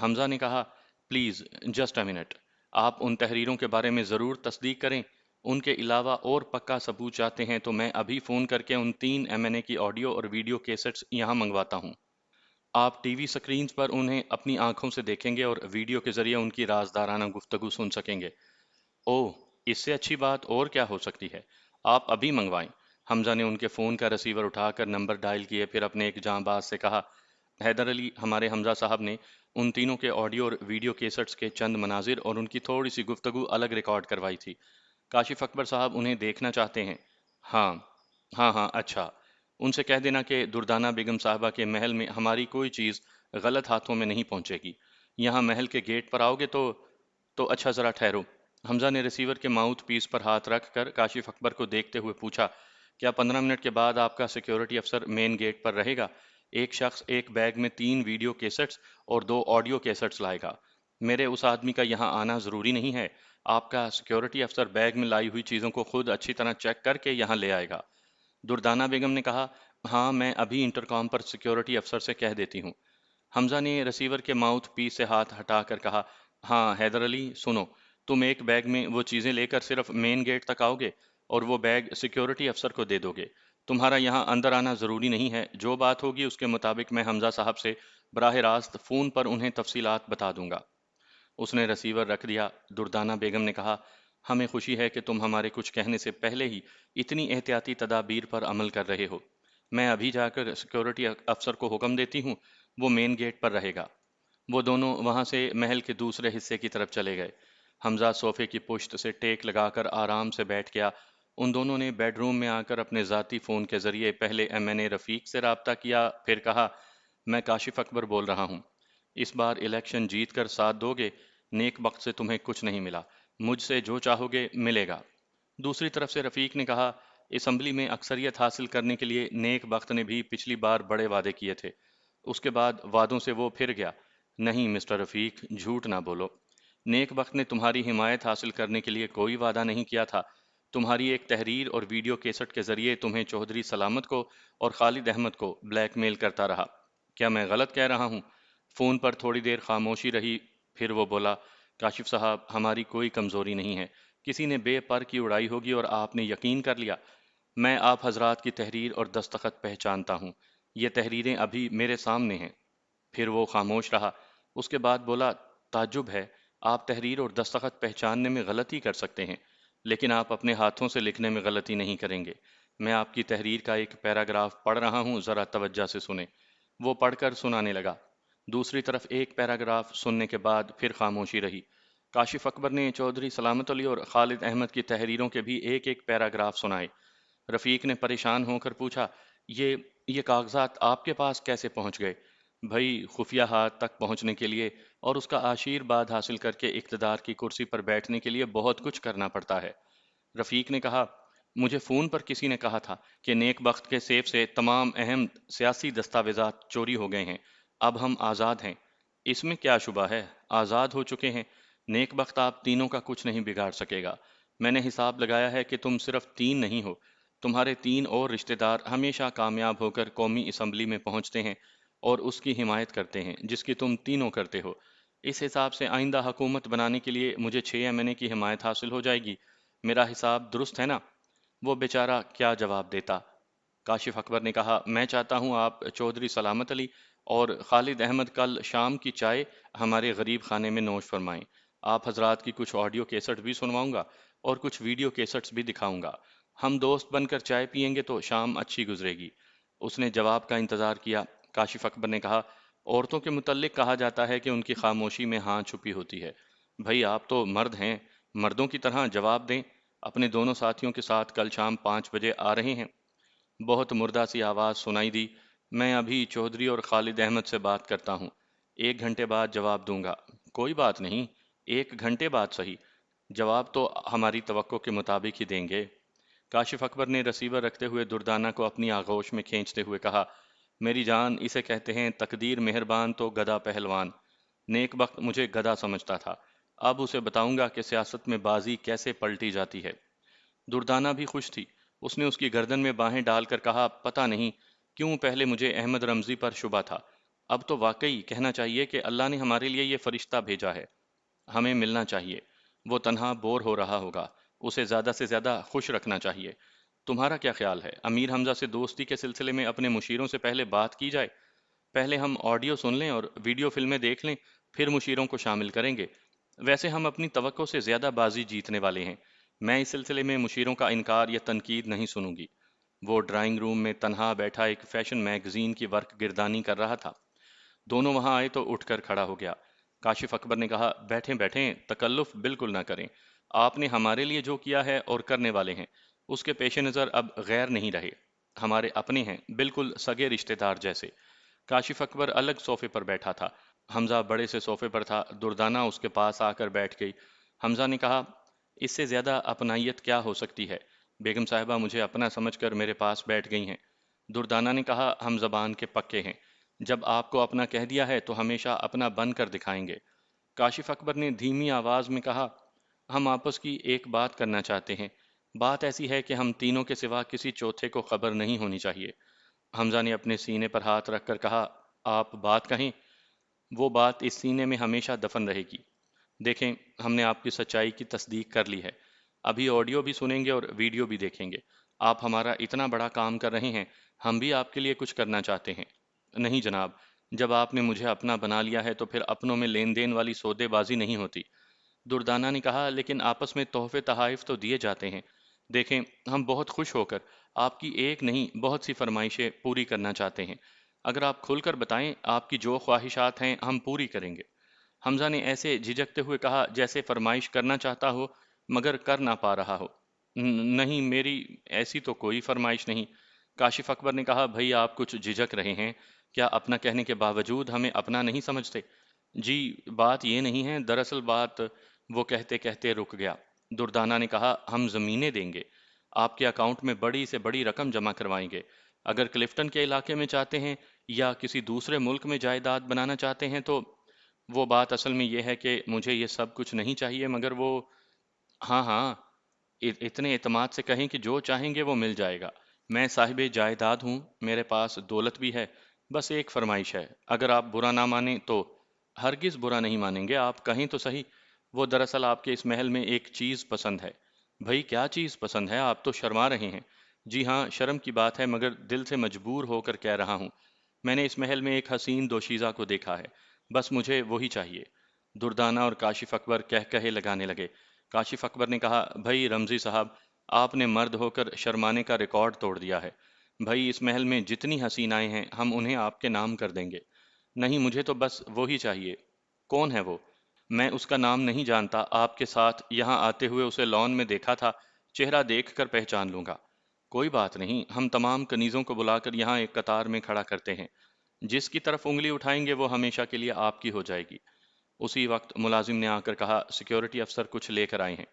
حمزہ نے کہا، please just a minute, آپ ان تحریروں کے بارے میں ضرور تصدیق کریں۔ ان کے علاوہ اور پکا ثبوت چاہتے ہیں تو میں ابھی فون کر کے ان 3 MNA کی آڈیو اور ویڈیو کیسٹس یہاں منگواتا ہوں۔ آپ ٹی وی سکرینز پر انہیں اپنی آنکھوں سے دیکھیں گے اور ویڈیو کے ذریعے ان کی رازدارانہ گفتگو سن سکیں گے۔ اوہ، اس سے اچھی بات اور کیا ہو سکتی ہے؟ آپ ابھی منگوائیں۔ حمزہ نے ان کے فون کا ریسیور اٹھا کر نمبر ڈائل کیے، پھر اپنے ایک جاں باز سے کہا، حیدر علی، ہمارے حمزہ صاحب نے ان تینوں کے آڈیو اور ویڈیو کیسٹس کے چند مناظر اور ان کی تھوڑی سی گفتگو الگ ریکارڈ کروائی تھی۔ کاشف اکبر صاحب انہیں دیکھنا چاہتے ہیں۔ ہاں، ہاں ہاں، اچھا۔ ان سے کہہ دینا کہ دردانہ بیگم صاحبہ کے محل میں ہماری کوئی چیز غلط ہاتھوں میں نہیں پہنچے گی۔ یہاں محل کے گیٹ پر آؤ گے تو اچھا ذرا ٹھہرو۔ حمزہ نے ریسیور کے ماؤتھ پیس پر ہاتھ رکھ کر کاشف اکبر کو دیکھتے ہوئے پوچھا، کیا 15 منٹ کے بعد آپ کا سیکیورٹی افسر مین گیٹ پر رہے گا؟ ایک شخص ایک بیگ میں 3 ویڈیو کیسٹس اور 2 آڈیو کیسٹس لائے گا۔ میرے اس آدمی کا یہاں آنا ضروری نہیں ہے۔ آپ کا سیکیورٹی افسر بیگ میں لائی ہوئی چیزوں کو خود اچھی طرح چیک کر کے یہاں لے آئے گا۔ دردانہ بیگم نے کہا، ہاں میں ابھی انٹرکام پر سیکیورٹی افسر سے کہہ دیتی ہوں۔ حمزہ نے ریسیور کے ماؤتھ پیس سے ہاتھ ہٹا کر کہا، ہاں حیدر علی سنو، تم ایک بیگ میں وہ چیزیں لے کر صرف مین گیٹ تک آؤ گے اور وہ بیگ سیکیورٹی افسر کو دے دو گے۔ تمہارا یہاں اندر آنا ضروری نہیں ہے۔ جو بات ہوگی اس کے مطابق میں حمزہ صاحب سے براہ راست فون پر انہیں تفصیلات بتا دوں گا۔ اس نے ریسیور رکھ دیا۔ دردانہ بیگم نے کہا، ہمیں خوشی ہے کہ تم ہمارے کچھ کہنے سے پہلے ہی اتنی احتیاطی تدابیر پر عمل کر رہے ہو۔ میں ابھی جا کر سیکیورٹی افسر کو حکم دیتی ہوں، وہ مین گیٹ پر رہے گا۔ وہ دونوں وہاں سے محل کے دوسرے حصے کی طرف چلے گئے۔ حمزہ صوفے کی پشت سے ٹیک لگا کر آرام سے بیٹھ گیا۔ ان دونوں نے بیڈ روم میں آ کر اپنے ذاتی فون کے ذریعے پہلے MNA رفیق سے رابطہ کیا، پھر کہا، میں کاشف اکبر بول رہا ہوں۔ اس بار الیکشن جیت کر ساتھ دو گے؟ نیک بخت سے تمہیں کچھ نہیں ملا، مجھ سے جو چاہو گے ملے گا۔ دوسری طرف سے رفیق نے کہا، اسمبلی میں اکثریت حاصل کرنے کے لیے نیک بخت نے بھی پچھلی بار بڑے وعدے کیے تھے، اس کے بعد وعدوں سے وہ پھر گیا۔ نہیں مسٹر رفیق، جھوٹ نہ بولو۔ نیک بخت نے تمہاری حمایت حاصل کرنے کے لیے کوئی وعدہ نہیں کیا تھا۔ تمہاری ایک تحریر اور ویڈیو کیسٹ کے ذریعے تمہیں چودھری سلامت کو اور خالد احمد کو بلیک میل کرتا رہا۔ کیا میں غلط کہہ رہا ہوں؟ فون پر تھوڑی دیر خاموشی رہی، پھر وہ بولا، کاشف صاحب، ہماری کوئی کمزوری نہیں ہے۔ کسی نے بے پر کی اڑائی ہوگی اور آپ نے یقین کر لیا۔ میں آپ حضرات کی تحریر اور دستخط پہچانتا ہوں۔ یہ تحریریں ابھی میرے سامنے ہیں۔ پھر وہ خاموش رہا۔ اس کے بعد بولا، تعجب ہے، آپ تحریر اور دستخط پہچاننے میں غلطی کر سکتے ہیں، لیکن آپ اپنے ہاتھوں سے لکھنے میں غلطی نہیں کریں گے۔ میں آپ کی تحریر کا ایک پیراگراف پڑھ رہا ہوں، ذرا توجہ سے سنیں۔ وہ پڑھ کر سنانے لگا۔ دوسری طرف ایک پیراگراف سننے کے بعد پھر خاموشی رہی۔ کاشف اکبر نے چودھری سلامت علی اور خالد احمد کی تحریروں کے بھی ایک ایک پیراگراف سنائے۔ رفیق نے پریشان ہو کر پوچھا، یہ یہ کاغذات آپ کے پاس کیسے پہنچ گئے؟ بھائی، خفیہ ہاتھ تک پہنچنے کے لیے اور اس کا آشیرواد حاصل کر کے اقتدار کی کرسی پر بیٹھنے کے لیے بہت کچھ کرنا پڑتا ہے۔ رفیق نے کہا، مجھے فون پر کسی نے کہا تھا کہ نیک بخت کے سیف سے تمام اہم سیاسی دستاویزات چوری ہو گئے ہیں۔ اب ہم آزاد ہیں۔ اس میں کیا شبہ ہے؟ آزاد ہو چکے ہیں۔ نیک بخت آپ تینوں کا کچھ نہیں بگاڑ سکے گا۔ میں نے حساب لگایا ہے کہ تم صرف 3 نہیں ہو، تمہارے 3 اور رشتہ دار ہمیشہ کامیاب ہو کر قومی اسمبلی میں پہنچتے ہیں اور اس کی حمایت کرتے ہیں جس کی تم تینوں کرتے ہو۔ اس حساب سے آئندہ حکومت بنانے کے لیے مجھے 6 MNA کی حمایت حاصل ہو جائے گی۔ میرا حساب درست ہے نا؟ وہ بیچارہ کیا جواب دیتا؟ کاشف اکبر نے کہا، میں چاہتا ہوں آپ چودھری سلامت علی اور خالد احمد کل شام کی چائے ہمارے غریب خانے میں نوش فرمائیں۔ آپ حضرات کی کچھ آڈیو کیسٹ بھی سنواؤں گا اور کچھ ویڈیو کیسٹس بھی دکھاؤں گا۔ ہم دوست بن کر چائے پئیں گے تو شام اچھی گزرے گی۔ اس نے جواب کا انتظار کیا۔ کاشف اکبر نے کہا، عورتوں کے متعلق کہا جاتا ہے کہ ان کی خاموشی میں ہاں چھپی ہوتی ہے۔ بھئی آپ تو مرد ہیں، مردوں کی طرح جواب دیں۔ اپنے دونوں ساتھیوں کے ساتھ کل شام 5 بجے آ رہے ہیں؟ بہت مردہ سی آواز سنائی دی، میں ابھی چودھری اور خالد احمد سے بات کرتا ہوں، 1 گھنٹے بعد جواب دوں گا۔ کوئی بات نہیں، 1 گھنٹے بعد صحیح، جواب تو ہماری توقع کے مطابق ہی دیں گے۔ کاشف اکبر نے ریسیور رکھتے ہوئے دردانہ کو اپنی آغوش میں کھینچتے ہوئے کہا، میری جان، اسے کہتے ہیں تقدیر مہربان تو گدا پہلوان۔ نیک بخت مجھے گدا سمجھتا تھا، اب اسے بتاؤں گا کہ سیاست میں بازی کیسے پلٹی جاتی ہے۔ دردانہ بھی خوش تھی۔ اس نے اس کی گردن میں باہیں ڈال کر کہا، پتہ نہیں کیوں پہلے مجھے احمد رمزی پر شبہ تھا، اب تو واقعی کہنا چاہیے کہ اللہ نے ہمارے لیے یہ فرشتہ بھیجا ہے، ہمیں ملنا چاہیے۔ وہ تنہا بور ہو رہا ہوگا، اسے زیادہ سے زیادہ خوش رکھنا چاہیے۔ تمہارا کیا خیال ہے امیر حمزہ سے دوستی کے سلسلے میں اپنے مشیروں سے پہلے بات کی جائے؟ پہلے ہم آڈیو سن لیں اور ویڈیو فلمیں دیکھ لیں، پھر مشیروں کو شامل کریں گے۔ ویسے ہم اپنی توقع سے زیادہ بازی جیتنے والے ہیں۔ میں اس سلسلے میں مشیروں کا انکار یا تنقید نہیں سنوں گی۔ وہ ڈرائنگ روم میں تنہا بیٹھا ایک فیشن میگزین کی ورق گردانی کر رہا تھا۔ دونوں وہاں آئے تو اٹھ کر کھڑا ہو گیا۔ کاشف اکبر نے کہا، بیٹھیں بیٹھیں، تکلف بالکل نہ کریں۔ آپ نے ہمارے لیے جو کیا ہے اور کرنے والے ہیں، اس کے پیش نظر اب غیر نہیں رہے۔ ہمارے اپنے ہیں، بالکل سگے رشتہ دار جیسے۔ کاشف اکبر الگ صوفے پر بیٹھا تھا، حمزہ بڑے سے صوفے پر تھا۔ دردانہ اس کے پاس آ کر بیٹھ گئی۔ حمزہ نے کہا، اس سے زیادہ اپنائیت کیا ہو سکتی ہے؟ بیگم صاحبہ مجھے اپنا سمجھ کر میرے پاس بیٹھ گئی ہیں۔ دردانہ نے کہا، ہم زبان کے پکے ہیں، جب آپ کو اپنا کہہ دیا ہے تو ہمیشہ اپنا بن کر دکھائیں گے۔ کاشف اکبر نے دھیمی آواز میں کہا، ہم آپس کی ایک بات کرنا چاہتے ہیں۔ بات ایسی ہے کہ ہم تینوں کے سوا کسی چوتھے کو خبر نہیں ہونی چاہیے۔ حمزہ نے اپنے سینے پر ہاتھ رکھ کر کہا، آپ بات کہیں، وہ بات اس سینے میں ہمیشہ دفن رہے گی۔ دیکھیں، ہم نے آپ کی سچائی کی تصدیق کر لی ہے۔ ابھی آڈیو بھی سنیں گے اور ویڈیو بھی دیکھیں گے۔ آپ ہمارا اتنا بڑا کام کر رہے ہیں، ہم بھی آپ کے لیے کچھ کرنا چاہتے ہیں۔ نہیں جناب، جب آپ نے مجھے اپنا بنا لیا ہے تو پھر اپنوں میں لین دین والی سودے بازی نہیں ہوتی۔ دردانہ نے کہا، لیکن آپس میں تحفے تحائف تو دیے جاتے ہیں۔ دیکھیں، ہم بہت خوش ہو کر آپ کی ایک نہیں بہت سی فرمائشیں پوری کرنا چاہتے ہیں۔ اگر آپ کھل کر بتائیں، آپ کی جو خواہشات ہیں ہم پوری کریں گے۔ حمزہ نے ایسے جھجکتے ہوئے کہا جیسے فرمائش کرنا چاہتا ہو مگر کر نہ پا رہا ہو۔ نہیں، میری ایسی تو کوئی فرمائش نہیں۔ کاشف اکبر نے کہا، بھئی آپ کچھ جھجک رہے ہیں، کیا اپنا کہنے کے باوجود ہمیں اپنا نہیں سمجھتے؟ جی، بات یہ نہیں ہے، دراصل بات… وہ کہتے کہتے رک گیا۔ دردانہ نے کہا، ہم زمینیں دیں گے، آپ کے اکاؤنٹ میں بڑی سے بڑی رقم جمع کروائیں گے۔ اگر کلفٹن کے علاقے میں چاہتے ہیں یا کسی دوسرے ملک میں جائیداد بنانا چاہتے ہیں تو… وہ بات اصل میں یہ ہے کہ مجھے یہ سب کچھ نہیں چاہیے، مگر وہ… ہاں ہاں، اتنے اعتماد سے کہیں کہ جو چاہیں گے وہ مل جائے گا۔ میں صاحب جائیداد ہوں، میرے پاس دولت بھی ہے، بس ایک فرمائش ہے، اگر آپ برا نہ مانیں تو… ہرگز برا نہیں مانیں گے، آپ کہیں تو صحیح۔ وہ دراصل آپ کے اس محل میں ایک چیز پسند ہے۔ بھئی کیا چیز پسند ہے؟ آپ تو شرما رہے ہیں۔ جی ہاں، شرم کی بات ہے، مگر دل سے مجبور ہو کر کہہ رہا ہوں۔ میں نے اس محل میں ایک حسین دوشیزہ کو دیکھا ہے، بس مجھے وہی چاہیے۔ دردانہ اور کاشف اکبر کہے لگانے لگے۔ کاشف اکبر نے کہا، بھائی رمزی صاحب، آپ نے مرد ہو کر شرمانے کا ریکارڈ توڑ دیا ہے۔ بھائی اس محل میں جتنی حسینائیں ہیں ہم انہیں آپ کے نام کر دیں گے۔ نہیں، مجھے تو بس وہی چاہیے۔ کون ہے وہ؟ میں اس کا نام نہیں جانتا، آپ کے ساتھ یہاں آتے ہوئے اسے لان میں دیکھا تھا، چہرہ دیکھ کر پہچان لوں گا۔ کوئی بات نہیں، ہم تمام کنیزوں کو بلا کر یہاں ایک قطار میں کھڑا کرتے ہیں، جس کی طرف انگلی اٹھائیں گے وہ ہمیشہ کے لیے آپ کی ہو جائے گی۔ اسی وقت ملازم نے آ کر کہا، سیکیورٹی افسر کچھ لے کر آئے ہیں۔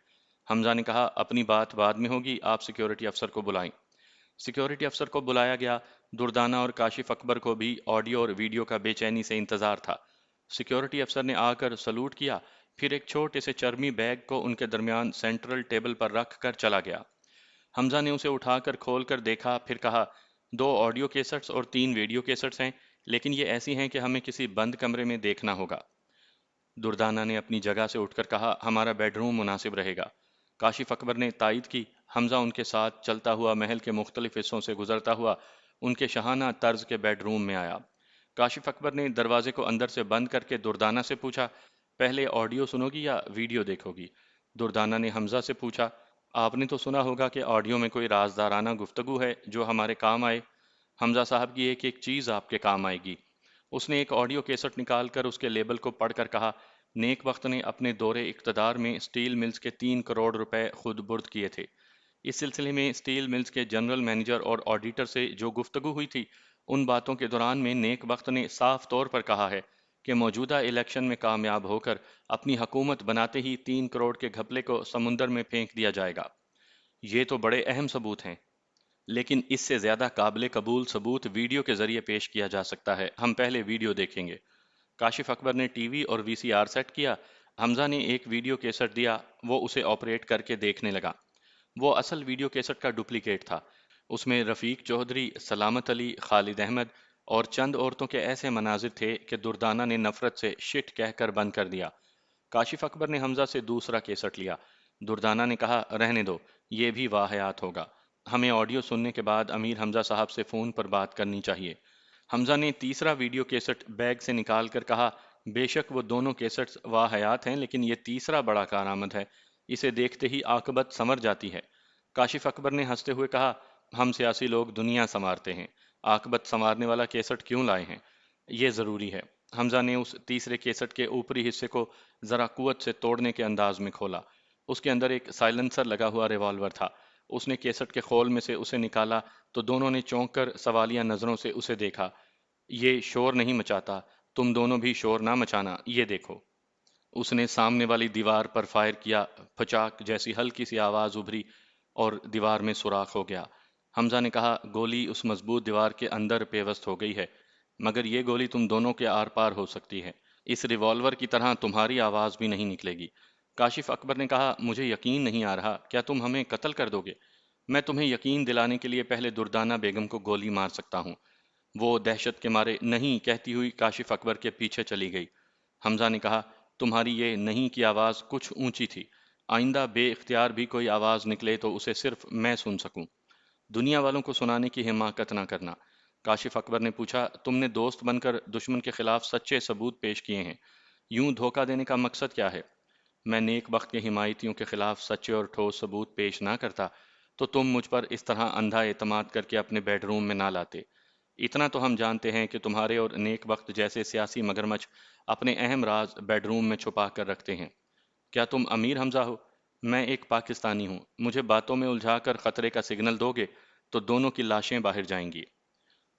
حمزہ نے کہا، اپنی بات بعد میں ہوگی، آپ سیکیورٹی افسر کو بلائیں۔ سیکیورٹی افسر کو بلایا گیا۔ دردانہ اور کاشف اکبر کو بھی آڈیو اور ویڈیو کا بے چینی سے انتظار تھا۔ سیکیورٹی افسر نے آ کر سلوٹ کیا، پھر ایک چھوٹے سے چرمی بیگ کو ان کے درمیان سینٹرل ٹیبل پر رکھ کر چلا گیا۔ حمزہ نے اسے اٹھا کر کھول کر دیکھا، پھر کہا، 2 آڈیو کیسٹس اور 3 ویڈیو کیسٹس ہیں، لیکن یہ ایسی ہیں کہ ہمیں کسی بند کمرے میں دیکھنا ہوگا۔ دردانہ نے اپنی جگہ سے اٹھ کر کہا، ہمارا بیڈ روم مناسب رہے گا۔ کاشف اکبر نے تائید کی۔ حمزہ ان کے ساتھ چلتا ہوا محل کے مختلف حصوں سے گزرتا ہوا ان کے شاہانہ طرز کے بیڈ روم میں آیا۔ کاشف اکبر نے دروازے کو اندر سے بند کر کے دردانہ سے پوچھا، پہلے آڈیو سنو گی یا ویڈیو دیکھو گی؟ دردانہ نے حمزہ سے پوچھا، آپ نے تو سنا ہوگا کہ آڈیو میں کوئی رازدارانہ گفتگو ہے جو ہمارے کام آئے۔ حمزہ صاحب کی ایک ایک چیز آپ کے کام آئے گی۔ اس نے ایک آڈیو کیسٹ نکال کر اس کے لیبل کو پڑھ کر کہا، نیک وقت نے اپنے دور اقتدار میں سٹیل ملز کے 3 کروڑ روپے خود برد کیے تھے۔ اس سلسلے میں سٹیل ملز کے جنرل مینیجر اور آڈیٹر سے جو گفتگو ہوئی تھی، ان باتوں کے دوران میں نیک وقت نے صاف طور پر کہا ہے کہ موجودہ الیکشن میں کامیاب ہو کر اپنی حکومت بناتے ہی 3 کروڑ کے گھپلے کو سمندر میں پھینک دیا جائے گا۔ یہ تو بڑے اہم ثبوت ہیں، لیکن اس سے زیادہ قابل قبول ثبوت ویڈیو کے ذریعے پیش کیا جا سکتا ہے۔ ہم پہلے ویڈیو دیکھیں گے۔ کاشف اکبر نے ٹی وی اور وی سی آر سیٹ کیا۔ حمزہ نے ایک ویڈیو کیسٹ دیا، وہ اسے آپریٹ کر کے دیکھنے لگا۔ وہ اصل ویڈیو کیسٹ کا ڈپلیکیٹ تھا۔ اس میں رفیق چودھری، سلامت علی، خالد احمد، اور چند عورتوں کے ایسے مناظر تھے کہ دردانہ نے نفرت سے شٹ کہہ کر بند کر دیا۔ کاشف اکبر نے حمزہ سے دوسرا کیسٹ لیا۔ دردانہ نے کہا رہنے دو، یہ بھی واہیات ہوگا، ہمیں آڈیو سننے کے بعد امیر حمزہ صاحب سے فون پر بات کرنی چاہیے۔ حمزہ نے تیسرا ویڈیو کیسٹ بیگ سے نکال کر کہا بے شک وہ دونوں کیسٹس واہیات ہیں، لیکن یہ تیسرا بڑا کارآمد ہے، اسے دیکھتے ہی عاقبت سنور جاتی ہے۔ کاشف اکبر نے ہنستے ہوئے کہا ہم سیاسی لوگ دنیا سنوارتے ہیں، عاقبت سنوارنے والا کیسٹ کیوں لائے ہیں؟ یہ ضروری ہے۔ حمزہ نے اس تیسرے کیسٹ کے اوپری حصے کو ذرا قوت سے توڑنے کے انداز میں کھولا۔ اس کے اندر ایک سائلنسر لگا ہوا ریوالور تھا۔ اس نے کیسٹ کے خول میں سے اسے نکالا تو دونوں نے چونک کر سوالیہ نظروں سے اسے دیکھا۔ یہ شور نہیں مچاتا، تم دونوں بھی شور نہ مچانا، یہ دیکھو۔ اس نے سامنے والی دیوار پر فائر کیا، پھچاک جیسی ہلکی سی آواز ابھری اور دیوار میں سوراخ ہو گیا۔ حمزہ نے کہا گولی اس مضبوط دیوار کے اندر پیوست ہو گئی ہے، مگر یہ گولی تم دونوں کے آر پار ہو سکتی ہے، اس ریوالور کی طرح تمہاری آواز بھی نہیں نکلے گی۔ کاشف اکبر نے کہا مجھے یقین نہیں آ رہا، کیا تم ہمیں قتل کر دو گے؟ میں تمہیں یقین دلانے کے لیے پہلے دردانہ بیگم کو گولی مار سکتا ہوں۔ وہ دہشت کے مارے نہیں کہتی ہوئی کاشف اکبر کے پیچھے چلی گئی۔ حمزہ نے کہا تمہاری یہ نہیں کی آواز کچھ اونچی تھی، آئندہ بے اختیار بھی کوئی آواز نکلے تو اسے صرف میں سن سکوں، دنیا والوں کو سنانے کی حماقت نہ کرنا۔ کاشف اکبر نے پوچھا تم نے دوست بن کر دشمن کے خلاف سچے ثبوت پیش کیے ہیں، یوں دھوکہ دینے کا مقصد کیا ہے؟ میں نیک بخت کے حمایتیوں کے خلاف سچے اور ٹھوس ثبوت پیش نہ کرتا تو تم مجھ پر اس طرح اندھا اعتماد کر کے اپنے بیڈ روم میں نہ لاتے۔ اتنا تو ہم جانتے ہیں کہ تمہارے اور نیک بخت جیسے سیاسی مگرمچھ اپنے اہم راز بیڈ روم میں چھپا کر رکھتے ہیں۔ کیا تم امیر حمزہ ہو؟ میں ایک پاکستانی ہوں، مجھے باتوں میں الجھا کر خطرے کا سگنل دو گے تو دونوں کی لاشیں باہر جائیں گی۔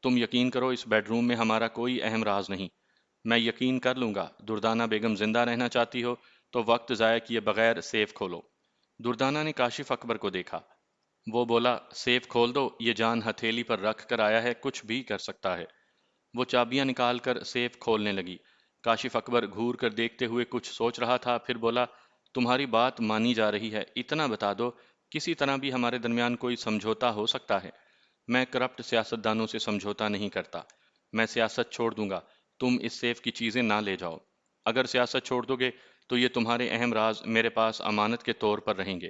تم یقین کرو اس بیڈ روم میں ہمارا کوئی اہم راز نہیں۔ میں یقین کر لوں گا، دردانہ بیگم زندہ رہنا چاہتی ہو تو وقت ضائع کیے بغیر سیف کھولو۔ دردانہ نے کاشف اکبر کو دیکھا، وہ بولا سیف کھول دو، یہ جان ہتھیلی پر رکھ کر آیا ہے، کچھ بھی کر سکتا ہے۔ وہ چابیاں نکال کر سیف کھولنے لگی۔ کاشف اکبر گھور کر دیکھتے ہوئے کچھ سوچ رہا تھا، پھر بولا تمہاری بات مانی جا رہی ہے، اتنا بتا دو کسی طرح بھی ہمارے درمیان کوئی سمجھوتا ہو سکتا ہے؟ میں کرپٹ سیاستدانوں سے سمجھوتا نہیں کرتا، میں سیاست چھوڑ دوں گا، تم اس سیف کی چیزیں نہ لے جاؤ۔ اگر سیاست چھوڑ دو گے تو یہ تمہارے اہم راز میرے پاس امانت کے طور پر رہیں گے،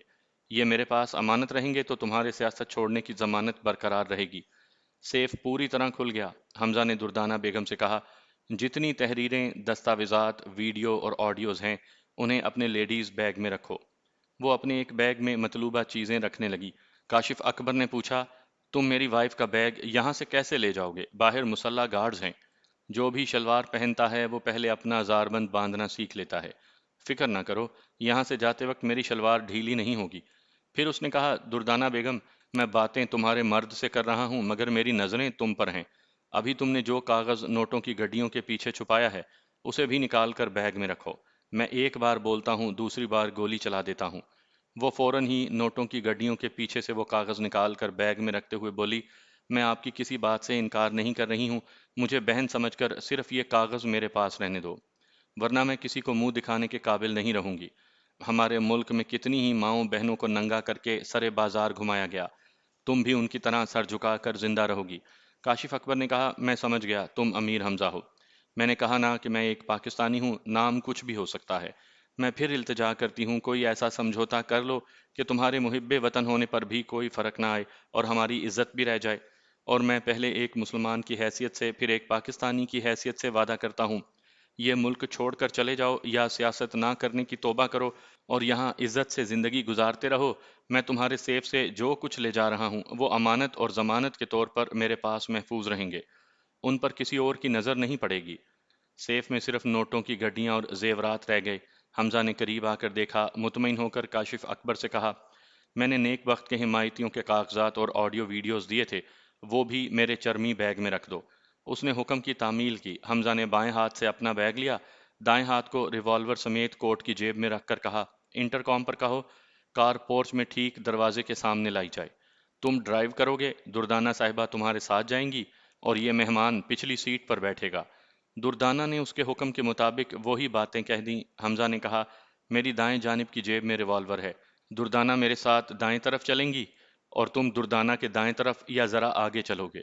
یہ میرے پاس امانت رہیں گے تو تمہارے سیاست چھوڑنے کی ضمانت برقرار رہے گی۔ سیف پوری طرح کھل گیا۔ حمزہ نے دردانہ بیگم سے کہا جتنی تحریریں، دستاویزات، ویڈیو اور آڈیوز ہیں انہیں اپنے لیڈیز بیگ میں رکھو۔ وہ اپنے ایک بیگ میں مطلوبہ چیزیں رکھنے لگی۔ کاشف اکبر نے پوچھا تم میری وائف کا بیگ یہاں سے کیسے لے جاؤ گے؟ باہر مسلح گارڈز ہیں، جو بھی شلوار پہنتا ہے وہ پہلے اپنا زاربند باندھنا سیکھ لیتا ہے، فکر نہ کرو، یہاں سے جاتے وقت میری شلوار ڈھیلی نہیں ہوگی۔ پھر اس نے کہا دردانہ بیگم میں باتیں تمہارے مرد سے کر رہا ہوں مگر میری نظریں تم پر ہیں، ابھی تم نے جو کاغذ نوٹوں کی گڈیوں کے پیچھے چھپایا ہے اسے بھی نکال کر بیگ میں رکھو، میں ایک بار بولتا ہوں دوسری بار گولی چلا دیتا ہوں۔ وہ فوراً ہی نوٹوں کی گڈیوں کے پیچھے سے وہ کاغذ نکال کر بیگ میں رکھتے ہوئے بولی میں آپ کی کسی بات سے انکار نہیں کر رہی ہوں، مجھے بہن سمجھ کر صرف یہ کاغذ میرے پاس رہنے دو، ورنہ میں کسی کو منہ دکھانے کے قابل نہیں رہوں گی۔ ہمارے ملک میں کتنی ہی ماؤں بہنوں کو ننگا کر کے سرے بازار گھمایا گیا، تم بھی ان کی طرح سر جھکا کر زندہ رہو گی۔ کاشف اکبر نے کہا میں سمجھ گیا تم امیر حمزہ ہو، میں نے کہا نا کہ میں ایک پاکستانی ہوں، نام کچھ بھی ہو سکتا ہے۔ میں پھر التجا کرتی ہوں کوئی ایسا سمجھوتا کر لو کہ تمہارے محب وطن ہونے پر بھی کوئی فرق نہ آئے اور ہماری عزت بھی رہ جائے، اور میں پہلے ایک مسلمان کی حیثیت سے پھر ایک پاکستانی کی حیثیت سے وعدہ کرتا ہوں، یہ ملک چھوڑ کر چلے جاؤ یا سیاست نہ کرنے کی توبہ کرو اور یہاں عزت سے زندگی گزارتے رہو، میں تمہارے سیف سے جو کچھ لے جا رہا ہوں وہ امانت اور ضمانت کے طور پر میرے پاس محفوظ رہیں گے، ان پر کسی اور کی نظر نہیں پڑے گی۔ سیف میں صرف نوٹوں کی گڈیاں اور زیورات رہ گئے۔ حمزہ نے قریب آ کر دیکھا، مطمئن ہو کر کاشف اکبر سے کہا میں نے نیک بخت کے حمایتیوں کے کاغذات اور آڈیو ویڈیوز دیے تھے، وہ بھی میرے چرمی بیگ میں رکھ دو۔ اس نے حکم کی تعمیل کی۔ حمزہ نے بائیں ہاتھ سے اپنا بیگ لیا، دائیں ہاتھ کو ریوالور سمیت کوٹ کی جیب میں رکھ کر کہا انٹر کام پر کہو کار پورچ میں ٹھیک دروازے کے سامنے لائی جائے، تم ڈرائیو کرو گے، دردانہ صاحبہ تمہارے ساتھ جائیں گی اور یہ مہمان پچھلی سیٹ پر بیٹھے گا۔ دردانہ نے اس کے حکم کے مطابق وہی باتیں کہہ دیں۔ حمزہ نے کہا میری دائیں جانب کی جیب میں ریوالور ہے، دردانہ میرے ساتھ دائیں طرف چلیں گی اور تم دردانہ کے دائیں طرف یا ذرا آگے چلو گے؟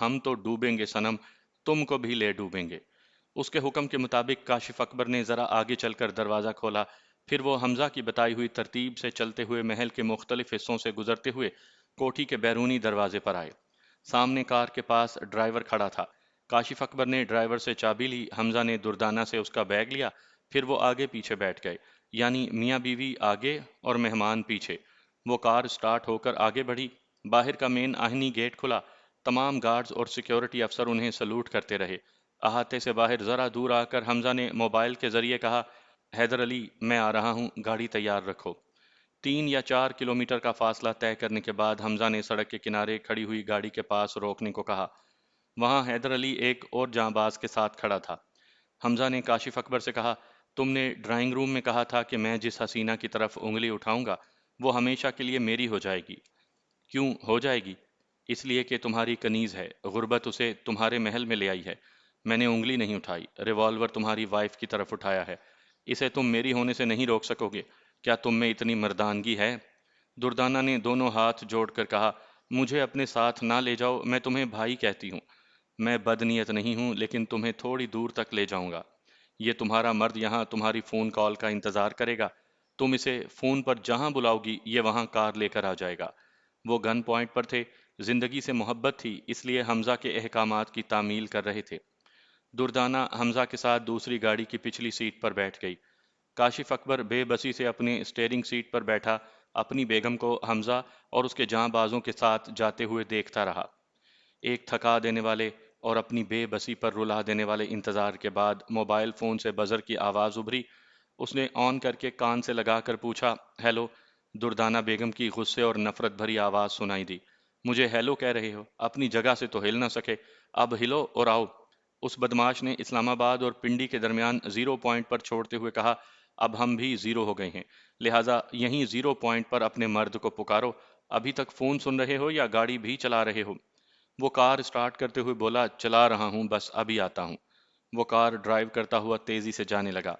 ہم تو ڈوبیں گے صنم، تم کو بھی لے ڈوبیں گے۔ اس کے حکم کے مطابق کاشف اکبر نے ذرا آگے چل کر دروازہ کھولا، پھر وہ حمزہ کی بتائی ہوئی ترتیب سے چلتے ہوئے محل کے مختلف حصوں سے گزرتے ہوئے کوٹھی کے بیرونی دروازے پر آئے۔ سامنے کار کے پاس ڈرائیور کھڑا تھا۔ کاشف اکبر نے ڈرائیور سے چابی لی، حمزہ نے دردانہ سے اس کا بیگ لیا، پھر وہ آگے پیچھے بیٹھ گئے، یعنی میاں بیوی آگے اور مہمان پیچھے۔ وہ کار سٹارٹ ہو کر آگے بڑھی، باہر کا مین آہنی گیٹ کھلا، تمام گارڈز اور سیکیورٹی افسر انہیں سلوٹ کرتے رہے۔ احاطے سے باہر ذرا دور آ کر حمزہ نے موبائل کے ذریعے کہا، حیدر علی میں آ رہا ہوں، گاڑی تیار رکھو۔ 3 یا 4 کلومیٹر کا فاصلہ طے کرنے کے بعد حمزہ نے سڑک کے کنارے کھڑی ہوئی گاڑی کے پاس روکنے کو کہا۔ وہاں حیدر علی ایک اور جانباز کے ساتھ کھڑا تھا۔ حمزہ نے کاشف اکبر سے کہا، تم نے ڈرائنگ روم میں کہا تھا کہ میں جس حسینہ کی طرف انگلی اٹھاؤں گا وہ ہمیشہ کے لیے میری ہو جائے گی۔ کیوں ہو جائے گی؟ اس لیے کہ تمہاری کنیز ہے، غربت اسے تمہارے محل میں لے آئی ہے۔ میں نے انگلی نہیں اٹھائی، ریوالور تمہاری وائف کی طرف اٹھایا ہے۔ اسے تم میری ہونے سے نہیں روک سکو گے۔ کیا تم میں اتنی مردانگی ہے؟ دردانہ نے دونوں ہاتھ جوڑ کر کہا، مجھے اپنے ساتھ نہ لے جاؤ، میں تمہیں بھائی کہتی ہوں۔ میں بدنیت نہیں ہوں، لیکن تمہیں تھوڑی دور تک لے جاؤں گا۔ یہ تمہارا مرد یہاں تمہاری فون کال کا انتظار کرے گا۔ تم اسے فون پر جہاں بلاؤ گی یہ وہاں کار لے کر آ جائے گا۔ وہ گن پوائنٹ پر تھے، زندگی سے محبت تھی، اس لیے حمزہ کے احکامات کی تعمیل کر رہے تھے۔ دردانہ حمزہ کے ساتھ دوسری گاڑی کی پچھلی سیٹ پر بیٹھ گئی۔ کاشف اکبر بے بسی سے اپنے اسٹیئرنگ سیٹ پر بیٹھا اپنی بیگم کو حمزہ اور اس کے جاں بازوں کے ساتھ جاتے ہوئے دیکھتا رہا۔ ایک تھکا دینے والے اور اپنی بے بسی پر رلا دینے والے انتظار کے بعد موبائل فون سے بزر کی آواز ابھری۔ اس نے آن کر کے کان سے لگا کر پوچھا، ہیلو؟ دردانہ بیگم کی غصے اور نفرت بھری آواز سنائی دی، مجھے ہیلو کہہ رہے ہو؟ اپنی جگہ سے تو ہل نہ سکے، اب ہلو اور آؤ۔ اس بدماش نے اسلام آباد اور پنڈی کے درمیان زیرو پوائنٹ پر چھوڑتے ہوئے کہا، اب ہم بھی زیرو ہو گئے ہیں، لہٰذا یہیں زیرو پوائنٹ پر اپنے مرد کو پکارو۔ ابھی تک فون سن رہے ہو یا گاڑی بھی چلا رہے ہو؟ وہ کار سٹارٹ کرتے ہوئے بولا، چلا رہا ہوں، بس ابھی آتا ہوں۔ وہ کار ڈرائیو کرتا ہوا تیزی سے جانے لگا۔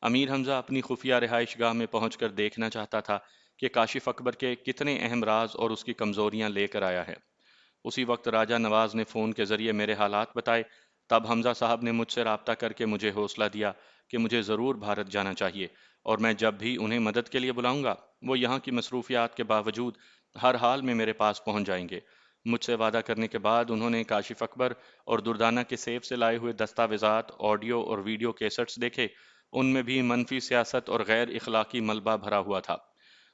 امیر حمزہ اپنی خفیہ رہائش گاہ میں پہنچ کر دیکھنا چاہتا تھا کہ کاشف اکبر کے کتنے اہم راز اور اس کی کمزوریاں لے کر آیا ہے۔ اسی وقت راجہ نواز نے فون کے ذریعے میرے حالات بتائے۔ تب حمزہ صاحب نے مجھ سے رابطہ کر کے مجھے حوصلہ دیا کہ مجھے ضرور بھارت جانا چاہیے، اور میں جب بھی انہیں مدد کے لیے بلاؤں گا وہ یہاں کی مصروفیات کے باوجود ہر حال میں میرے پاس پہنچ جائیں گے۔ مجھ سے وعدہ کرنے کے بعد انہوں نے کاشف اکبر اور دردانہ کے سیف سے لائے ہوئے دستاویزات، آڈیو اور ویڈیو کیسٹس دیکھے۔ ان میں بھی منفی سیاست اور غیر اخلاقی ملبہ بھرا ہوا تھا۔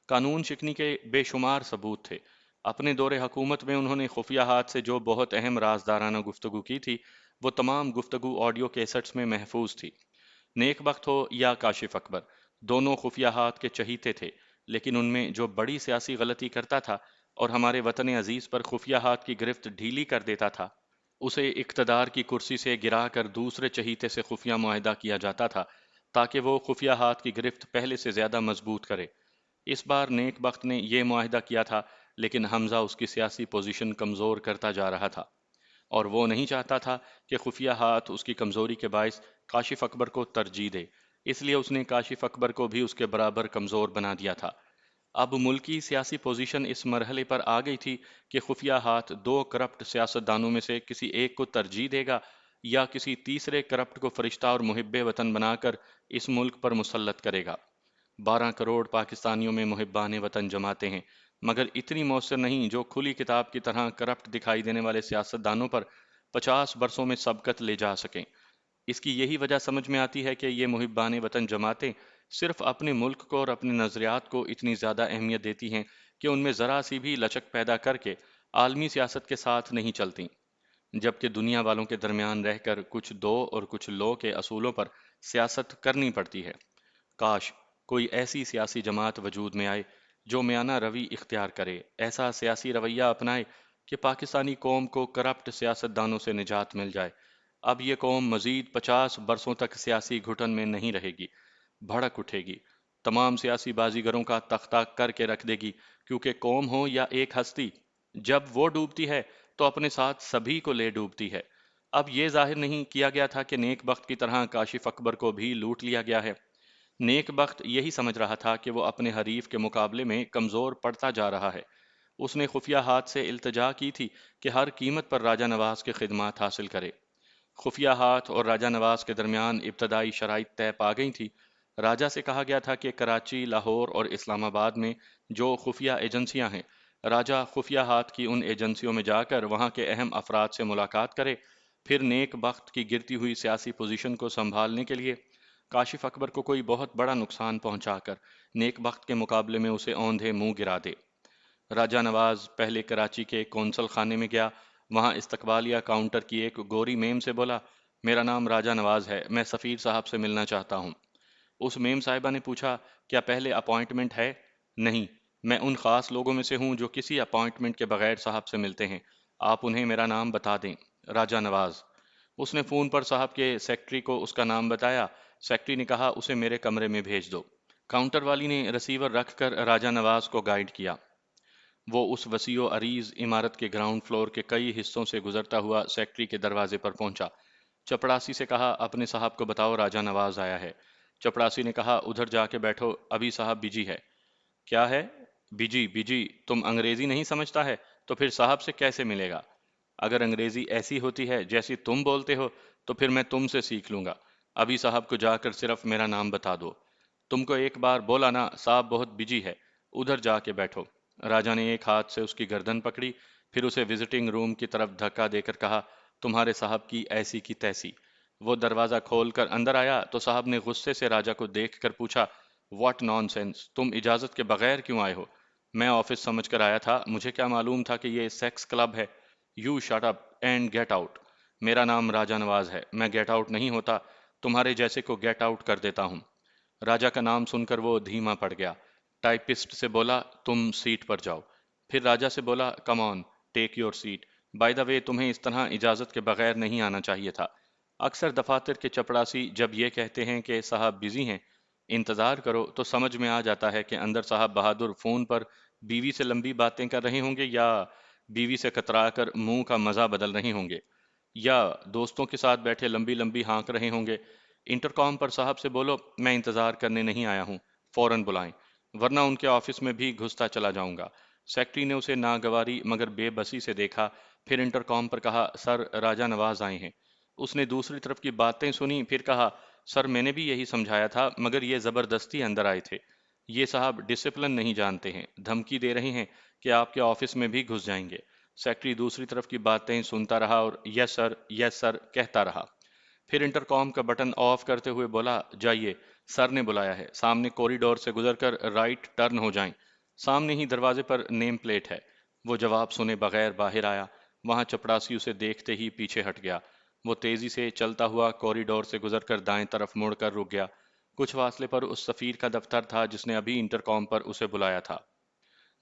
قانون شکنی کے بے شمار ثبوت تھے۔ اپنے دور حکومت میں انہوں نے خفیہ ہاتھ سے جو بہت اہم رازدارانہ گفتگو کی تھی وہ تمام گفتگو آڈیو کیسٹس میں محفوظ تھی۔ نیک بخت ہو یا کاشف اکبر، دونوں خفیہ ہاتھ کے چہیتے تھے، لیکن ان میں جو بڑی سیاسی غلطی کرتا تھا اور ہمارے وطن عزیز پر خفیہ ہاتھ کی گرفت ڈھیلی کر دیتا تھا، اسے اقتدار کی کرسی سے گرا کر دوسرے چہیتے سے خفیہ معاہدہ کیا جاتا تھا تاکہ وہ خفیہ ہاتھ کی گرفت پہلے سے زیادہ مضبوط کرے۔ اس بار نیک بخت نے یہ معاہدہ کیا تھا، لیکن حمزہ اس کی سیاسی پوزیشن کمزور کرتا جا رہا تھا، اور وہ نہیں چاہتا تھا کہ خفیہ ہاتھ اس کی کمزوری کے باعث کاشف اکبر کو ترجیح دے، اس لیے اس نے کاشف اکبر کو بھی اس کے برابر کمزور بنا دیا تھا۔ اب ملکی سیاسی پوزیشن اس مرحلے پر آ گئی تھی کہ خفیہ ہاتھ دو کرپٹ سیاستدانوں میں سے کسی ایک کو ترجیح دے گا یا کسی تیسرے کرپٹ کو فرشتہ اور محب وطن بنا کر اس ملک پر مسلط کرے گا۔ 12 کروڑ پاکستانیوں میں محبان وطن جماتے ہیں، مگر اتنی مؤثر نہیں جو کھلی کتاب کی طرح کرپٹ دکھائی دینے والے سیاستدانوں پر 50 برسوں میں سبقت لے جا سکیں۔ اس کی یہی وجہ سمجھ میں آتی ہے کہ یہ محبان وطن جماعتیں صرف اپنے ملک کو اور اپنے نظریات کو اتنی زیادہ اہمیت دیتی ہیں کہ ان میں ذرا سی بھی لچک پیدا کر کے عالمی سیاست کے ساتھ نہیں چلتیں، جبکہ دنیا والوں کے درمیان رہ کر کچھ دو اور کچھ لو کے اصولوں پر سیاست کرنی پڑتی ہے۔ کاش کوئی ایسی سیاسی جماعت وجود میں آئے جو میانہ روی اختیار کرے، ایسا سیاسی رویہ اپنائے کہ پاکستانی قوم کو کرپٹ سیاستدانوں سے نجات مل جائے۔ اب یہ قوم مزید 50 برسوں تک سیاسی گھٹن میں نہیں رہے گی، بھڑک اٹھے گی، تمام سیاسی بازیگروں کا تختہ کر کے رکھ دے گی، کیونکہ قوم ہو یا ایک ہستی، جب وہ ڈوبتی ہے تو اپنے ساتھ سبھی کو لے ڈوبتی ہے۔ اب یہ ظاہر نہیں کیا گیا تھا کہ نیک بخت کی طرح کاشف اکبر کو بھی لوٹ لیا گیا ہے۔ نیک بخت یہی سمجھ رہا تھا کہ وہ اپنے حریف کے مقابلے میں کمزور پڑتا جا رہا ہے۔ اس نے خفیہ ہاتھ سے التجا کی تھی کہ ہر قیمت پر راجہ نواز کے خدمات حاصل کرے۔ خفیہ ہاتھ اور راجہ نواز کے درمیان ابتدائی شرائط طے پا گئی تھی۔ راجہ سے کہا گیا تھا کہ کراچی، لاہور اور اسلام آباد میں جو خفیہ ایجنسیاں ہیں، راجہ خفیہ ہاتھ کی ان ایجنسیوں میں جا کر وہاں کے اہم افراد سے ملاقات کرے، پھر نیک بخت کی گرتی ہوئی سیاسی پوزیشن کو سنبھالنے کے لیے کاشف اکبر کو کوئی بہت بڑا نقصان پہنچا کر نیک بخت کے مقابلے میں اسے اوندھے منہ گرا دے۔ راجہ نواز پہلے کراچی کے کونسل خانے میں گیا، وہاں استقبالیہ کاؤنٹر کی ایک گوری میم سے بولا، میرا نام راجہ نواز ہے، میں سفیر صاحب سے ملنا چاہتا ہوں۔ اس میم صاحبہ نے پوچھا، کیا پہلے اپوائنٹمنٹ ہے؟ نہیں، میں ان خاص لوگوں میں سے ہوں جو کسی اپوائنٹمنٹ کے بغیر صاحب سے ملتے ہیں، آپ انہیں میرا نام بتا دیں، راجہ نواز۔ اس نے فون پر صاحب کے سیکٹری کو اس کا نام بتایا، سیکٹری نے کہا اسے میرے کمرے میں بھیج دو۔ کاؤنٹر والی نے ریسیور رکھ کر راجہ نواز کو گائیڈ کیا۔ وہ اس وسیع و عریض عمارت کے گراؤنڈ فلور کے کئی حصوں سے گزرتا ہوا سیکٹری کے دروازے پر پہنچا۔ چپڑاسی سے کہا، اپنے صاحب کو بتاؤ راجہ نواز آیا ہے۔ چپڑاسی نے کہا، ادھر جا کے بیٹھو، ابھی صاحب بجی ہے۔ کیا ہے؟ بجی بجی، تم انگریزی نہیں سمجھتا ہے تو پھر صاحب سے کیسے ملے گا؟ اگر انگریزی ایسی ہوتی ہے جیسی تم بولتے ہو تو پھر میں تم سے سیکھ لوں گا۔ ابھی صاحب کو جا کر صرف میرا نام بتا دو۔ تم کو ایک بار بولا نا صاحب بہت بجی ہے، ادھر جا کے بیٹھو۔ راجہ نے ایک ہاتھ سے اس کی گردن پکڑی، پھر اسے وزٹنگ روم کی طرف دھکا دے کر کہا، تمہارے صاحب کی ایسی کی تیسی۔ وہ دروازہ کھول کر اندر آیا تو صاحب نے غصے سے راجہ کو دیکھ کر پوچھا، واٹ نان سینس، تم اجازت کے بغیر کیوں آئے ہو؟ میں آفس سمجھ کر آیا تھا، مجھے کیا معلوم تھا کہ یہ سیکس کلب ہے؟ You shut up and get out. میرا نام راجہ نواز ہے، میں گیٹ آؤٹ نہیں ہوتا، تمہارے جیسے کو گیٹ آؤٹ کر دیتا ہوں۔ راجہ کا نام سن کر وہ دھیما پڑ گیا۔ ٹائپسٹ سے بولا، تم سیٹ پر جاؤ۔ پھر راجہ سے بولا، come on take your seat, by the way تمہیں اس طرح اجازت کے بغیر نہیں آنا چاہیے تھا۔ اکثر دفاتر کے چپڑاسی جب یہ کہتے ہیں کہ صاحب بزی ہیں، انتظار کرو، تو سمجھ میں آ جاتا ہے کہ اندر صاحب بہادر فون پر بیوی سے لمبی باتیں کر رہے ہوں گے، یا بیوی سے کترا کر منہ کا مزہ بدل رہے ہوں گے، یا دوستوں کے ساتھ بیٹھے لمبی لمبی ہانک رہے ہوں گے۔ انٹرکام پر صاحب سے بولو، میں انتظار کرنے نہیں آیا ہوں، فوراً بلائیں، ورنہ ان کے آفس میں بھی گھستا چلا جاؤں گا۔ سیکٹری نے اسے ناگواری مگر بے بسی سے دیکھا، پھر انٹرکام پر کہا، سر راجہ نواز آئے ہیں۔ اس نے دوسری طرف کی باتیں سنی، پھر کہا، سر میں نے بھی یہی سمجھایا تھا مگر یہ زبردستی اندر آئے تھے۔ یہ صاحب ڈسپلن نہیں جانتے ہیں، دھمکی دے رہے ہیں کہ آپ کے آفس میں بھی گھس جائیں گے۔ سیکٹری دوسری طرف کی باتیں سنتا رہا اور یس سر کہتا رہا۔ پھر انٹرکام کا بٹن آف کرتے ہوئے بولا، جائیے، سر نے بلایا ہے، سامنے کوریڈور سے گزر کر رائٹ ٹرن ہو جائیں، سامنے ہی دروازے پر نیم پلیٹ ہے۔ وہ جواب سنے بغیر باہر آیا، وہاں چپڑاسی اسے دیکھتے ہی پیچھے ہٹ گیا۔ وہ تیزی سے چلتا ہوا کوریڈور سے گزر کر دائیں طرف مڑ کر رک گیا۔ کچھ فاصلے پر اس سفیر کا دفتر تھا جس نے ابھی انٹرکام پر اسے بلایا تھا۔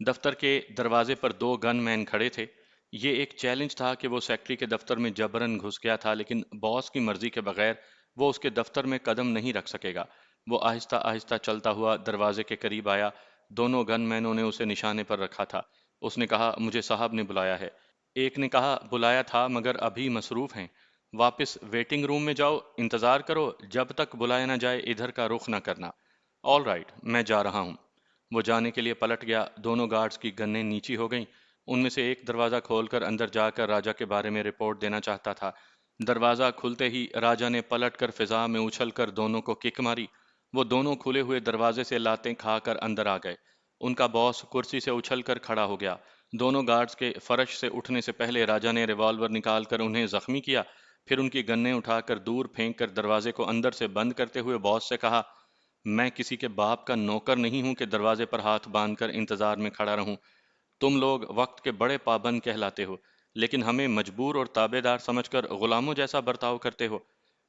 دفتر کے دروازے پر دو گن مین کھڑے تھے۔ یہ ایک چیلنج تھا کہ وہ سیکٹری کے دفتر میں جبراً گھس گیا تھا، لیکن باس کی مرضی کے بغیر وہ اس کے دفتر میں قدم نہیں رکھ سکے گا۔ وہ آہستہ آہستہ چلتا ہوا دروازے کے قریب آیا۔ دونوں گن مینوں نے اسے نشانے پر رکھا تھا۔ اس نے کہا، مجھے صاحب نے بلایا ہے۔ ایک نے کہا، بلایا تھا مگر ابھی مصروف ہیں، واپس ویٹنگ روم میں جاؤ، انتظار کرو، جب تک بلایا نہ جائے ادھر کا رخ نہ کرنا۔ آل رائٹ، میں جا رہا ہوں۔ وہ جانے کے لیے پلٹ گیا۔ دونوں گارڈز کی گنیں نیچی ہو گئیں۔ ان میں سے ایک دروازہ کھول کر اندر جا کر راجہ کے بارے میں رپورٹ دینا چاہتا تھا۔ دروازہ کھلتے ہی راجہ نے پلٹ کر فضا میں اچھل کر دونوں کو کک ماری۔ وہ دونوں کھلے ہوئے دروازے سے لاتیں کھا کر اندر آ گئے۔ ان کا باس کرسی سے اچھل کر کھڑا ہو گیا۔ دونوں گارڈز کے فرش سے اٹھنے سے پہلے راجہ نے ریوالور نکال کر انہیں زخمی کیا، پھر ان کی گنیں اٹھا کر دور پھینک کر دروازے کو اندر سے بند کرتے ہوئے باس سے کہا، میں کسی کے باپ کا نوکر نہیں ہوں کہ دروازے پر ہاتھ باندھ کر انتظار میں کھڑا رہوں۔ تم لوگ وقت کے بڑے پابند کہلاتے ہو، لیکن ہمیں مجبور اور تابع دار سمجھ کر غلاموں جیسا برتاؤ کرتے ہو۔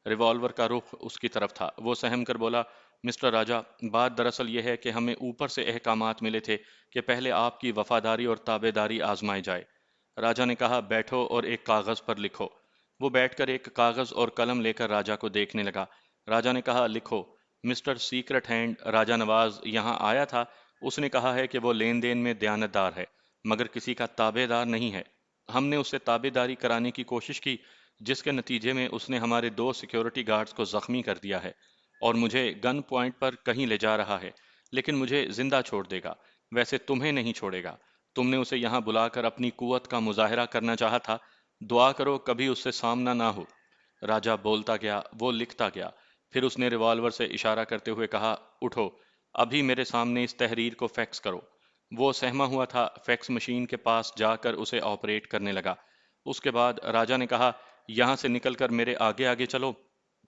ریوالور کا رخ اس کی طرف تھا۔ وہ سہم کر بولا، مسٹر راجہ، بات دراصل یہ ہے کہ ہمیں اوپر سے احکامات ملے تھے کہ پہلے آپ کی وفاداری اور تابع داری آزمائی جائے۔ راجہ نے کہا، بیٹھو اور ایک کاغذ پر لکھو۔ وہ بیٹھ کر ایک کاغذ اور قلم لے کر راجہ کو دیکھنے لگا۔ راجہ نے کہا، لکھو، مسٹر سیکرٹ ہینڈ راجہ نواز یہاں آیا تھا۔ اس نے کہا ہے کہ وہ لین دین میں دیانتدار ہے مگر کسی کا تابع دار نہیں ہے۔ ہم نے اس سے تابع داری کرانے کی کوشش کی، جس کے نتیجے میں اس نے ہمارے دو سیکیورٹی گارڈز کو زخمی کر دیا ہے اور مجھے گن پوائنٹ پر کہیں لے جا رہا ہے، لیکن مجھے زندہ چھوڑ دے گا، ویسے تمہیں نہیں چھوڑے گا۔ تم نے اسے یہاں بلا کر اپنی قوت کا مظاہرہ کرنا چاہا تھا۔ دعا کرو کبھی اس سے سامنا نہ ہو۔ راجہ بولتا گیا، وہ لکھتا گیا۔ پھر اس نے ریوالور سے اشارہ کرتے ہوئے کہا، اٹھو، ابھی میرے سامنے اس تحریر کو فیکس کرو۔ وہ سہما ہوا تھا، فیکس مشین کے پاس جا کر اسے آپریٹ کرنے لگا۔ اس کے بعد راجہ نے کہا، یہاں سے نکل کر میرے آگے آگے چلو۔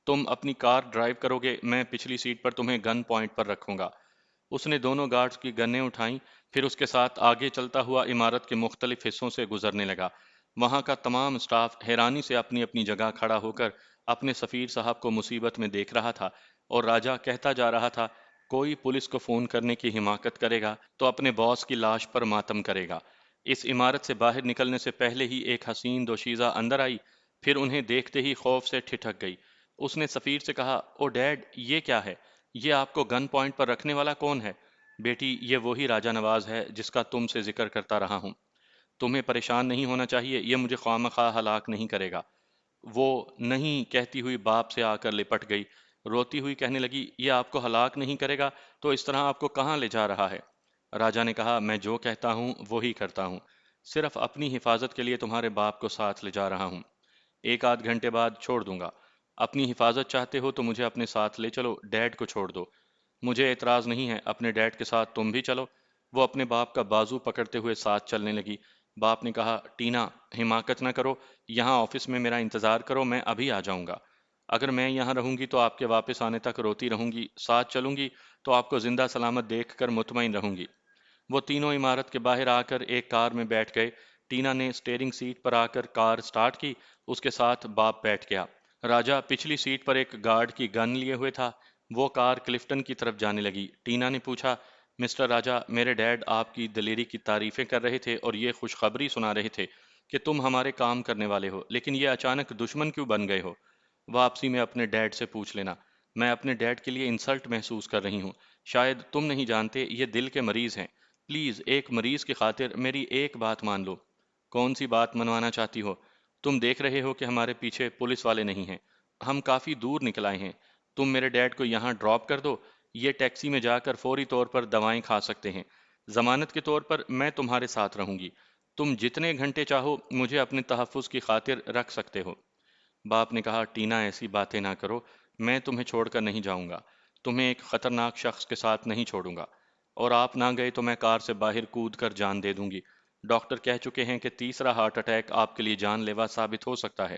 تم اپنی کار ڈرائیو کرو گے، میں پچھلی سیٹ پر تمہیں گن پوائنٹ پر رکھوں گا۔ اس نے دونوں گارڈز کی گنیں اٹھائیں، پھر اس کے ساتھ آگے چلتا ہوا عمارت کے مختلف حصوں سے گزرنے لگا۔ وہاں کا تمام اسٹاف حیرانی سے اپنی اپنی جگہ کھڑا ہو کر اپنے سفیر صاحب کو مصیبت میں دیکھ رہا تھا، اور راجہ کہتا جا رہا تھا، کوئی پولیس کو فون کرنے کی حماقت کرے گا تو اپنے باس کی لاش پر ماتم کرے گا۔ اس عمارت سے باہر نکلنے سے پہلے ہی ایک حسین دوشیزہ اندر آئی، پھر انہیں دیکھتے ہی خوف سے ٹھٹک گئی۔ اس نے سفیر سے کہا، او ڈیڈ، یہ کیا ہے؟ یہ آپ کو گن پوائنٹ پر رکھنے والا کون ہے؟ بیٹی، یہ وہی راجہ نواز ہے جس کا تم سے ذکر کرتا رہا ہوں۔ تمہیں پریشان نہیں ہونا چاہیے، یہ مجھے خواہ ہلاک نہیں کرے گا۔ وہ نہیں کہتی ہوئی باپ سے آ کر لپٹ گئی، روتی ہوئی کہنے لگی، یہ آپ کو ہلاک نہیں کرے گا تو اس طرح آپ کو کہاں لے جا رہا ہے؟ راجہ نے کہا، میں جو کہتا ہوں وہی کرتا ہوں، صرف اپنی حفاظت کے لیے تمہارے باپ کو ساتھ لے جا رہا ہوں، ایک آدھ گھنٹے بعد چھوڑ دوں گا۔ اپنی حفاظت چاہتے ہو تو مجھے اپنے ساتھ لے چلو، ڈیڈ کو چھوڑ دو۔ مجھے اعتراض نہیں ہے، اپنے ڈیڈ کے ساتھ تم بھی چلو۔ وہ اپنے باپ کا بازو پکڑتے ہوئے ساتھ چلنے لگی۔ باپ نے کہا، ٹینا، حماقت نہ کرو، یہاں آفس میں میرا انتظار کرو، میں ابھی آ جاؤں گا۔ اگر میں یہاں رہوں گی تو آپ کے واپس آنے تک روتی رہوں گی، ساتھ چلوں گی تو آپ کو زندہ سلامت دیکھ کر مطمئن رہوں گی۔ وہ تینوں عمارت کے باہر آ کر ایک کار میں بیٹھ گئے۔ ٹینا نے اسٹیئرنگ سیٹ پر آ کر کار سٹارٹ کی، اس کے ساتھ باپ بیٹھ گیا۔ راجہ پچھلی سیٹ پر ایک گارڈ کی گن لیے ہوئے تھا۔ وہ کار کلفٹن کی طرف جانے لگی۔ ٹینا نے پوچھا، مسٹر راجہ، میرے ڈیڈ آپ کی دلیری کی تعریفیں کر رہے تھے اور یہ خوشخبری سنا رہے تھے کہ تم ہمارے کام کرنے والے ہو، لیکن یہ اچانک دشمن کیوں بن گئے ہو؟ واپسی میں اپنے ڈیڈ سے پوچھ لینا۔ میں اپنے ڈیڈ کے لیے انسلٹ محسوس کر رہی ہوں۔ شاید تم نہیں جانتے، یہ دل کے مریض ہیں۔ پلیز ایک مریض کی خاطر میری ایک بات مان لو۔ کون سی بات منوانا چاہتی ہو؟ تم دیکھ رہے ہو کہ ہمارے پیچھے پولیس والے نہیں ہیں، ہم کافی دور نکل آئے ہیں۔ تم میرے ڈیڈ کو یہاں ڈراپ کر دو، یہ ٹیکسی میں جا کر فوری طور پر دوائیں کھا سکتے ہیں۔ ضمانت کے طور پر میں تمہارے ساتھ رہوں گی۔ تم جتنے گھنٹے چاہو مجھے اپنے تحفظ کی خاطر رکھ سکتے ہو۔ باپ نے کہا، ٹینا ایسی باتیں نہ کرو، میں تمہیں چھوڑ کر نہیں جاؤں گا، تمہیں ایک خطرناک شخص کے ساتھ نہیں چھوڑوں گا، اور آپ نہ گئے تو میں کار سے باہر کود کر جان دے دوں گی۔ ڈاکٹر کہہ چکے ہیں کہ تیسرا ہارٹ اٹیک آپ کے لیے جان لیوا ثابت ہو سکتا ہے۔